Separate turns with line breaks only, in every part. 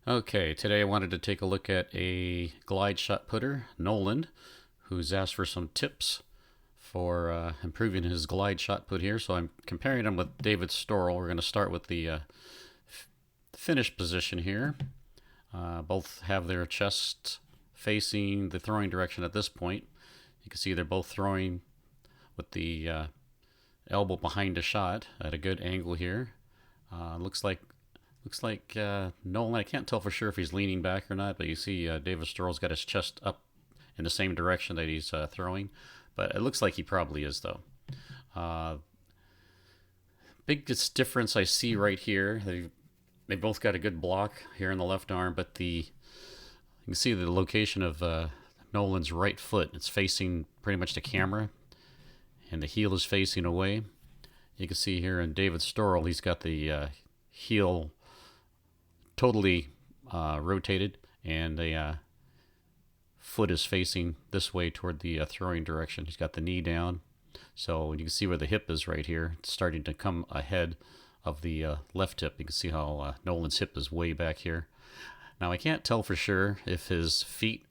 Okay, today I wanted to take a look at a glide shot putter, Nolan, who's asked for some tips for improving his glide shot put here. So I'm comparing him with David Storrell. We're going to start with the finish position here. Both have their chests facing the throwing direction at this point. You can see they're both throwing with the elbow behind the shot at a good angle here. Looks like Nolan. I can't tell for sure if he's leaning back or not, but you see David Storrell's got his chest up in the same direction that he's throwing. But it looks like he probably is, though. Uh, Biggest difference I see right here, they both got a good block here in the left arm, but you can see the location of Nolan's right foot. It's facing pretty much the camera, and the heel is facing away. You can see here in David Storrell, he's got the heel totally rotated, and the foot is facing this way toward the throwing direction. He's got the knee down, so you can see where the hip is right here. It's starting to come ahead of the left hip. You can see how Nolan's hip is way back here. Now I can't tell for sure if his feet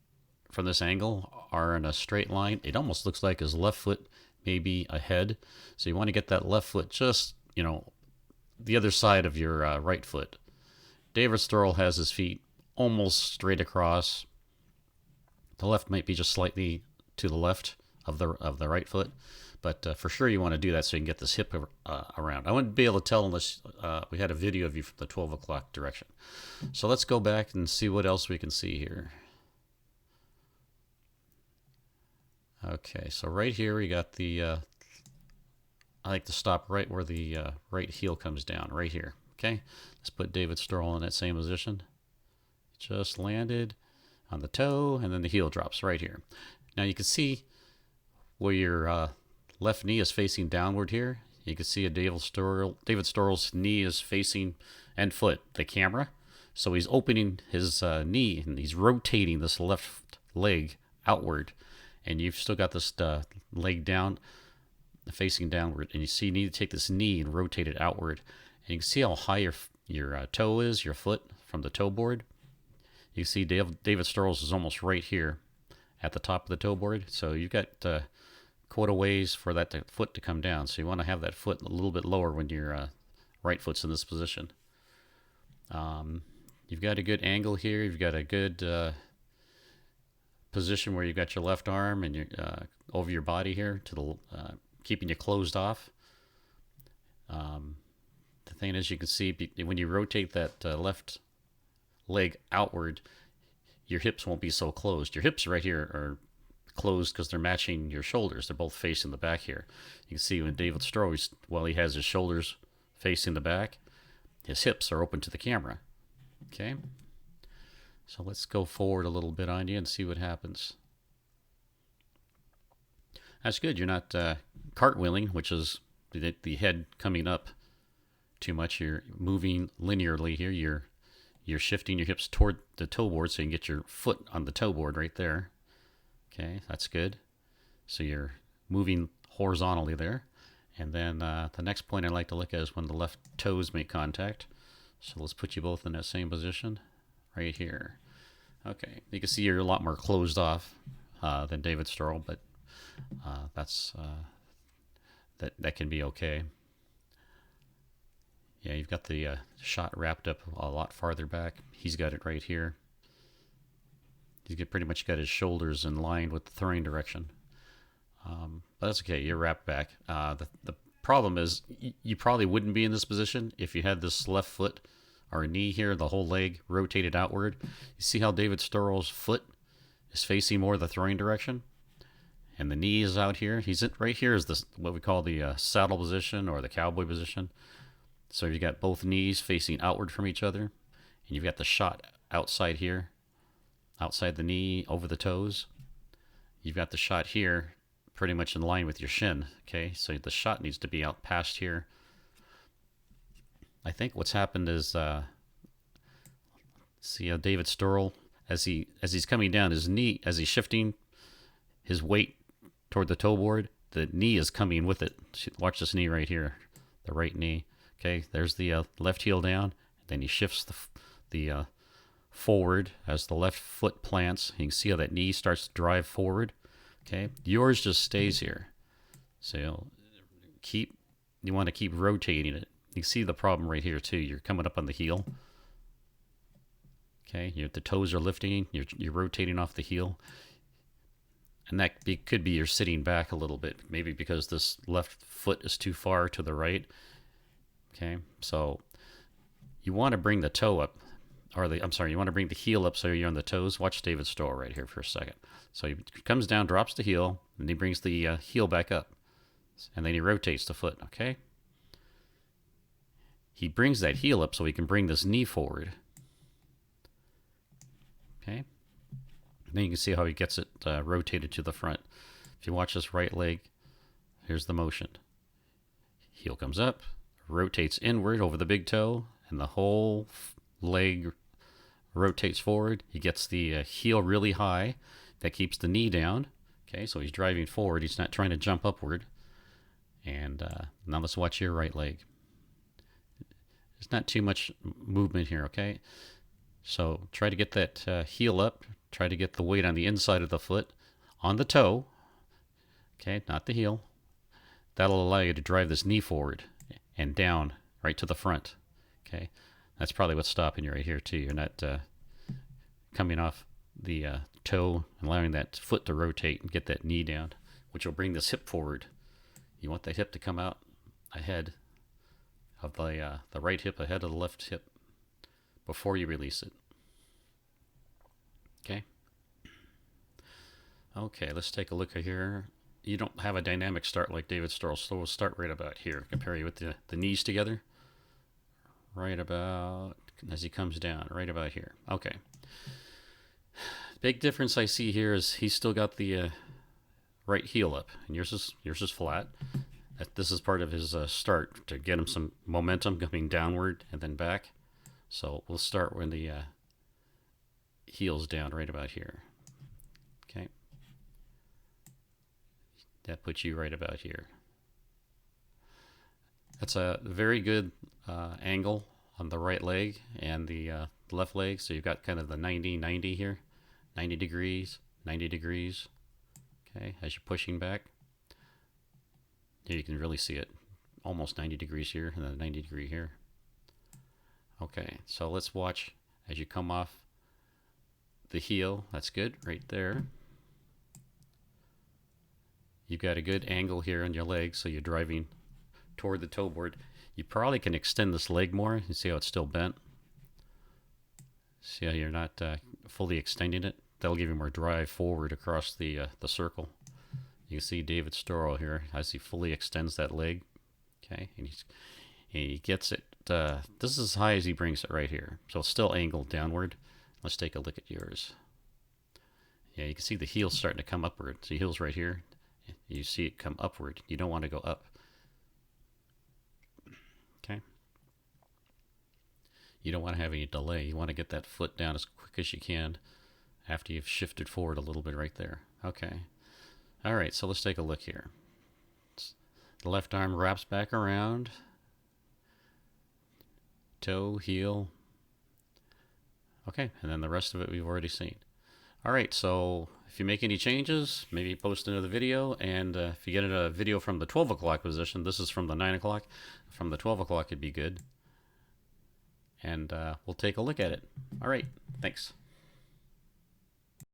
from this angle are in a straight line. It almost looks like his left foot may be ahead. So you want to get that left foot just, the other side of your right foot. David Storrell has his feet almost straight across. The left might be just slightly to the left of the right foot, but for sure you want to do that so you can get this hip around. I wouldn't be able to tell unless we had a video of you from the 12 o'clock direction. So let's go back and see what else we can see here. Okay, so right here we got the, I like to stop right where the right heel comes down, right here. Okay, let's put David Storrell in that same position. Just landed on the toe, and then the heel drops right here. Now you can see where your left knee is facing downward here. You can see David Storrell's knee is facing, and foot, the camera. So he's opening his knee, and he's rotating this left leg outward. And you've still got this leg down, facing downward. And you need to take this knee and rotate it outward. And you can see how high your toe is, your foot, from the toe board. You see David Storrell's is almost right here at the top of the toe board. So you've got quite a ways for that foot to come down. So you want to have that foot a little bit lower when your right foot's in this position. You've got a good angle here. You've got a good position where you've got your left arm and your over your body here to the keeping you closed off. The thing is, you can see when you rotate that left leg outward, your hips won't be so closed. Your hips right here are closed because they're matching your shoulders. They're both facing the back here. You can see when David Storrell, while he has his shoulders facing the back, his hips are open to the camera. Okay, so let's go forward a little bit on you and see what happens. That's good. You're not cartwheeling, which is the head coming up too much. You're moving linearly here. You're shifting your hips toward the toe board so you can get your foot on the toe board right there. Okay, that's good. So you're moving horizontally there. And then the next point I like to look at is when the left toes make contact. So let's put you both in that same position right here. Okay, you can see you're a lot more closed off than David Storrell, but that can be okay. Yeah, you've got the shot wrapped up a lot farther back. He's got it right here. He's pretty much got his shoulders in line with the throwing direction. But that's okay. You're wrapped back. The problem is you probably wouldn't be in this position if you had this left foot or knee here, the whole leg rotated outward. You see how David Storrell's foot is facing more the throwing direction? And the knee is out here. Right here is this what we call the saddle position or the cowboy position. So you've got both knees facing outward from each other, and you've got the shot outside here, outside the knee, over the toes. You've got the shot here pretty much in line with your shin, okay? So the shot needs to be out past here. I think what's happened is, see how David Storrell, as he's coming down, his knee, as he's shifting his weight toward the toe board, the knee is coming with it. Watch this knee right here, the right knee. Okay, there's the left heel down. Then he shifts the forward as the left foot plants. You can see how that knee starts to drive forward. Okay, yours just stays here. So you want to keep rotating it. You can see the problem right here too. You're coming up on the heel. Okay, the toes are lifting. You're rotating off the heel, and that could be you're sitting back a little bit, maybe because this left foot is too far to the right. Okay, so you want to bring the toe up, or you want to bring the heel up so you're on the toes. Watch David Stoll right here for a second. So he comes down, drops the heel, and he brings the heel back up, and then he rotates the foot. Okay, he brings that heel up so he can bring this knee forward. Okay, and then you can see how he gets it rotated to the front. If you watch this right leg, here's the motion. Heel comes up, rotates inward over the big toe, and the whole leg rotates forward. He gets the heel really high. That keeps the knee down. Okay, so he's driving forward. He's not trying to jump upward. And now let's watch your right leg. There's not too much movement here, okay? So try to get that heel up. Try to get the weight on the inside of the foot, on the toe. Okay, not the heel. That'll allow you to drive this knee forward and down right to the front. Okay, that's probably what's stopping you right here too. You're not coming off the toe and allowing that foot to rotate and get that knee down, which will bring this hip forward. You want that hip to come out ahead of the right hip, ahead of the left hip, before you release it. Okay. Okay, let's take a look at here. You don't have a dynamic start like David Stoll, so we'll start right about here. Compare you with the knees together. Right about, as he comes down, right about here. Okay. Big difference I see here is he's still got the right heel up, and yours is flat. This is part of his start to get him some momentum coming downward and then back. So we'll start when the heel's down right about here. Okay. That puts you right about here. That's a very good angle on the right leg and the left leg. So you've got kind of the 90-90 here. 90 degrees, 90 degrees. Okay, as you're pushing back. Here you can really see it. Almost 90 degrees here and then 90 degree here. Okay, so let's watch as you come off the heel. That's good right there. You've got a good angle here on your leg, so you're driving toward the toe board. You probably can extend this leg more. You see how it's still bent? See how you're not fully extending it? That'll give you more drive forward across the circle. You can see David Stoll here as he fully extends that leg. Okay, and he gets it. This is as high as he brings it right here. So it's still angled downward. Let's take a look at yours. Yeah, you can see the heel starting to come upward. See, heel's right here. You see it come upward. You don't want to go up. Okay. You don't want to have any delay. You want to get that foot down as quick as you can after you've shifted forward a little bit right there. Okay. All right, so let's take a look here. The left arm wraps back around. Toe, heel. Okay, and then the rest of it we've already seen. All right, so if you make any changes, maybe post another video. And if you get a video from the 12 o'clock position, this is from the 9 o'clock. From the 12 o'clock, it'd be good. And we'll take a look at it. All right, thanks.